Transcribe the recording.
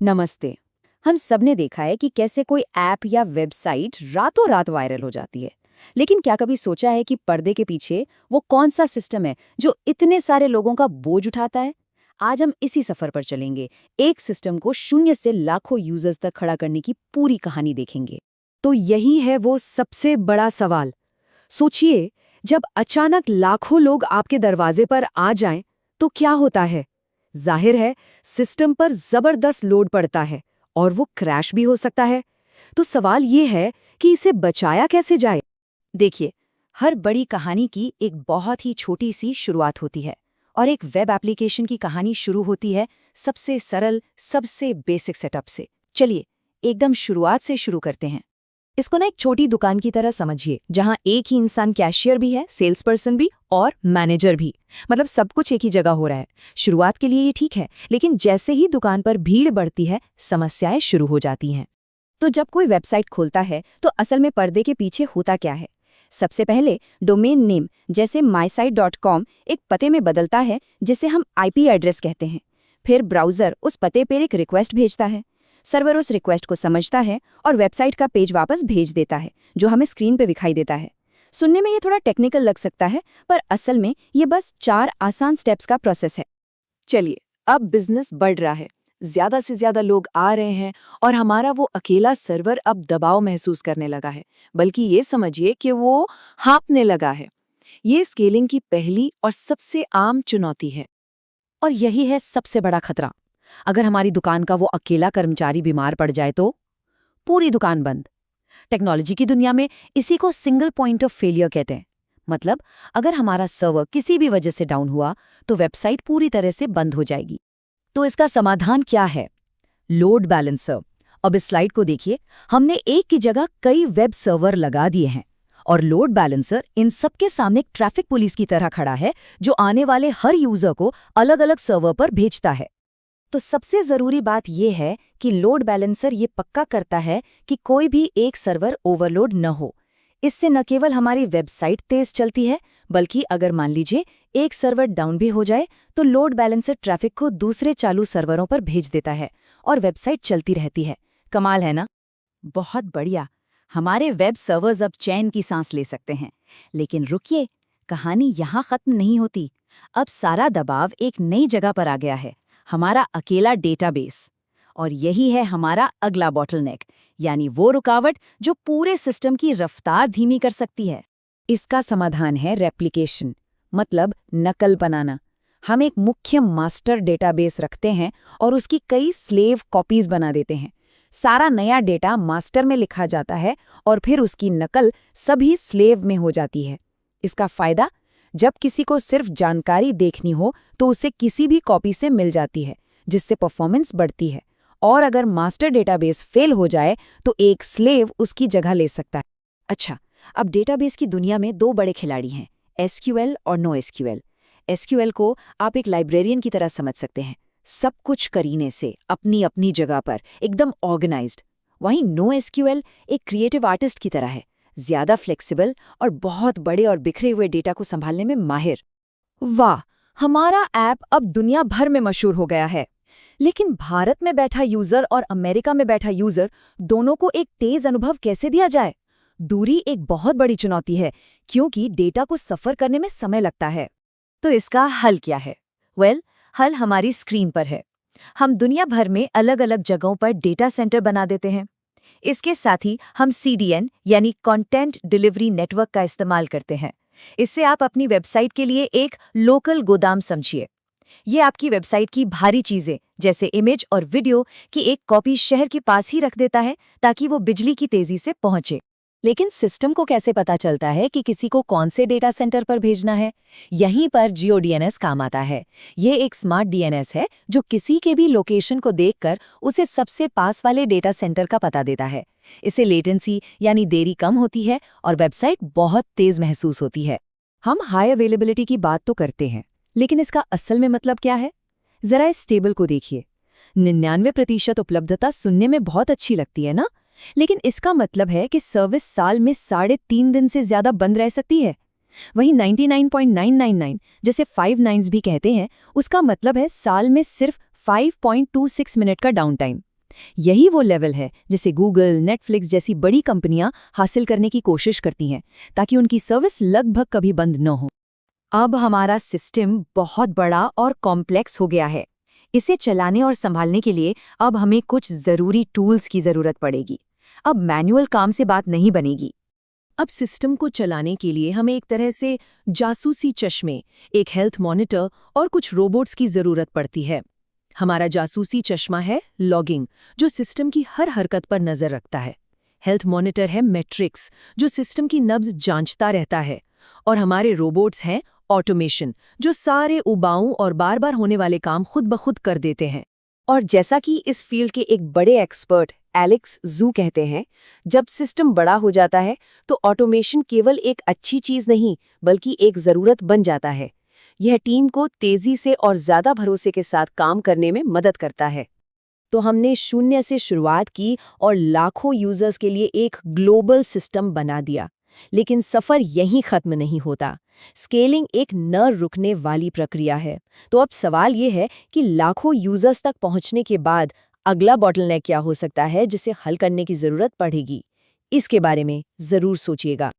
नमस्ते। हम सबने देखा है कि कैसे कोई ऐप या वेबसाइट रातों रात वायरल हो जाती है। लेकिन क्या कभी सोचा है कि पर्दे के पीछे वो कौन सा सिस्टम है जो इतने सारे लोगों का बोझ उठाता है? आज हम इसी सफर पर चलेंगे। एक सिस्टम को शून्य से लाखों यूजर्स तक खड़ा करने की पूरी कहानी देखेंगे। तो यही है वो सबसे बड़ा सवाल। सोचिए, जब अचानक लाखों लोग आपके दरवाजे पर आ जाएं, तो क्या होता है? जाहिर है, सिस्टम पर जबरदस्त लोड पड़ता है और वो क्रैश भी हो सकता है। तो सवाल ये है कि इसे बचाया कैसे जाए? देखिए, हर बड़ी कहानी की एक बहुत ही छोटी सी शुरुआत होती है और एक वेब एप्लीकेशन की कहानी शुरू होती है सबसे सरल, सबसे बेसिक सेटअप से। चलिए, एकदम शुरुआत से शुरू करते हैं। इसको ना एक छोटी दुकान की तरह समझिए, जहां एक ही इंसान कैशियर भी है, सेल्स पर्सन भी और मैनेजर भी। मतलब सब कुछ एक ही जगह हो रहा है। शुरुआत के लिए ये ठीक है, लेकिन जैसे ही दुकान पर भीड़ बढ़ती है, समस्याएं शुरू हो जाती हैं। तो जब कोई वेबसाइट खोलता है, तो असल में पर्दे के पीछे होता क्या है? सबसे पहले डोमेन नेम जैसे mysite.com एक पते में बदलता है, जिसे हम IP एड्रेस कहते हैं। फिर ब्राउज़र उस पते पर एक रिक्वेस्ट भेजता है। सर्वर उस रिक्वेस्ट को समझता है और वेबसाइट का पेज वापस भेज देता है, जो हमें स्क्रीन पे दिखाई देता है। सुनने में ये थोड़ा टेक्निकल लग सकता है, पर असल में ये बस 4 आसान स्टेप्स का प्रोसेस है। चलिए, अब बिजनेस बढ़ रहा है, ज्यादा से ज्यादा लोग आ रहे हैं और हमारा वो अकेला सर्वर अब दबाव महसूस करने लगा है, बल्कि ये समझिए कि वो हाँफने लगा है। ये स्केलिंग की पहली और सबसे आम चुनौती है। और यही है सबसे बड़ा खतरा। अगर हमारी दुकान का वो अकेला कर्मचारी बीमार पड़ जाए तो पूरी दुकान बंद। टेक्नोलॉजी की दुनिया में इसी को सिंगल पॉइंट ऑफ फेलियर कहते हैं। मतलब, अगर हमारा सर्वर किसी भी वजह से डाउन हुआ, तो वेबसाइट पूरी तरह से बंद हो जाएगी। तो इसका समाधान क्या है? Load balancer. अब इस स्लाइड को देखिए, हमने एक की जगह कई वेब सर्वर लगा दिए हैं और लोड बैलेंसर इन सबके सामने एक ट्रैफिक पुलिस की तरह खड़ा है, जो आने वाले हर यूजर को अलग अलग सर्वर पर भेजता है। तो सबसे जरूरी बात यह है कि लोड बैलेंसर ये पक्का करता है कि कोई भी एक सर्वर ओवरलोड न हो। इससे न केवल हमारी वेबसाइट तेज चलती है, बल्कि अगर मान लीजिए एक सर्वर डाउन भी हो जाए, तो लोड बैलेंसर ट्रैफिक को दूसरे चालू सर्वरों पर भेज देता है और वेबसाइट चलती रहती है। कमाल है ना? बहुत बढ़िया। हमारे वेब सर्वर्स अब चैन की सांस ले सकते हैं। लेकिन रुकिए, कहानी यहाँ खत्म नहीं होती। अब सारा दबाव एक नई जगह पर आ गया है, हमारा अकेला डेटाबेस। और यही है हमारा अगला बॉटलनेक, यानी वो रुकावट जो पूरे सिस्टम की रफ्तार धीमी कर सकती है। इसका समाधान है रेप्लिकेशन, मतलब नकल बनाना। हम एक मुख्य मास्टर डेटाबेस रखते हैं और उसकी कई स्लेव कॉपीज बना देते हैं। सारा नया डेटा मास्टर में लिखा जाता है और फिर उसकी नकल सभी स्लेव में हो जाती है। इसका फायदा, जब किसी को सिर्फ जानकारी देखनी हो तो उसे किसी भी कॉपी से मिल जाती है, जिससे परफॉर्मेंस बढ़ती है। और अगर मास्टर डेटाबेस फेल हो जाए तो एक स्लेव उसकी जगह ले सकता है। अच्छा, अब डेटाबेस की दुनिया में 2 बड़े खिलाड़ी हैं, एसक्यूएल और नो एसक्यूएल। एसक्यूएल को आप एक लाइब्रेरियन की तरह समझ सकते हैं, सब कुछ करीने से अपनी अपनी जगह पर एकदम ऑर्गेनाइज्ड। वहीं नो एसक्यूएल एक क्रिएटिव आर्टिस्ट की तरह है, ज्यादा फ्लेक्सिबल और बहुत बड़े और बिखरे हुए डेटा को संभालने में माहिर। वाह, हमारा ऐप अब दुनिया भर में मशहूर हो गया है। लेकिन भारत में बैठा यूजर और अमेरिका में बैठा यूजर, दोनों को एक तेज अनुभव कैसे दिया जाए? दूरी एक बहुत बड़ी चुनौती है, क्योंकि डेटा को सफर करने में समय लगता है। तो इसका हल क्या है? हल हमारी स्क्रीन पर है। हम दुनिया भर में अलग अलग जगहों पर डेटा सेंटर बना देते हैं। इसके साथ ही हम CDN यानी कंटेंट डिलीवरी नेटवर्क का इस्तेमाल करते हैं। इससे आप अपनी वेबसाइट के लिए एक लोकल गोदाम समझिए। ये आपकी वेबसाइट की भारी चीजें जैसे इमेज और वीडियो की एक कॉपी शहर के पास ही रख देता है, ताकि वो बिजली की तेजी से पहुंचे। लेकिन सिस्टम को कैसे पता चलता है कि किसी को कौन से डेटा सेंटर पर भेजना है? यहीं पर GeoDNS काम आता है। ये एक स्मार्ट DNS है जो किसी के भी लोकेशन को देखकर उसे सबसे पास वाले डेटा सेंटर का पता देता है। इससे लेटेंसी यानी देरी कम होती है और वेबसाइट बहुत तेज महसूस होती है। हम हाई अवेलेबिलिटी की बात तो करते हैं, लेकिन इसका असल में मतलब क्या है? जरा इस टेबल को देखिए। 99% उपलब्धता सुनने में बहुत अच्छी लगती है ना? लेकिन इसका मतलब है कि सर्विस साल में 3.5 दिन से ज्यादा बंद रह सकती है। वहीं 99.999 जैसे 5 नाइन्स भी कहते हैं, उसका मतलब है साल में सिर्फ 5.26 मिनट का डाउन टाइम। यही वो लेवल है जिसे गूगल, नेटफ्लिक्स जैसी बड़ी कंपनियां हासिल करने की कोशिश करती हैं, ताकि उनकी सर्विस लगभग कभी बंद न हो। अब हमारा सिस्टम बहुत बड़ा और कॉम्प्लेक्स हो गया है। इसे चलाने और संभालने के लिए अब हमें कुछ ज़रूरी टूल्स की ज़रूरत पड़ेगी। अब मैनुअल काम से बात नहीं बनेगी। अब सिस्टम को चलाने के लिए हमें एक तरह से जासूसी चश्मे, एक हेल्थ मॉनिटर और कुछ रोबोट्स की जरूरत पड़ती है। हमारा जासूसी चश्मा है लॉगिंग, जो सिस्टम की हर हरकत पर नजर रखता है। हेल्थ मॉनिटर है मैट्रिक्स, जो सिस्टम की नब्ज जांचता रहता है। और हमारे रोबोट्स हैं ऑटोमेशन, जो सारे उबाऊ और बार बार होने वाले काम खुद ब खुद कर देते हैं। और जैसा कि इस फील्ड के एक बड़े एक्सपर्ट एलेक्स जू कहते हैं, जब सिस्टम बड़ा हो जाता है तो ऑटोमेशन केवल एक अच्छी चीज नहीं, बल्कि एक जरूरत बन जाता है। यह टीम को तेजी से और ज्यादा भरोसे के साथ काम करने में मदद करता है। तो हमने शून्य से शुरुआत की और लाखों यूजर्स के लिए एक ग्लोबल सिस्टम बना दिया। लेकिन सफर यहीं खत्म नहीं होता। स्केलिंग एक न रुकने वाली प्रक्रिया है। तो अब सवाल ये है कि लाखों यूजर्स तक पहुंचने के बाद अगला बॉटलनेक क्या हो सकता है, जिसे हल करने की जरूरत पड़ेगी। इसके बारे में जरूर सोचिएगा।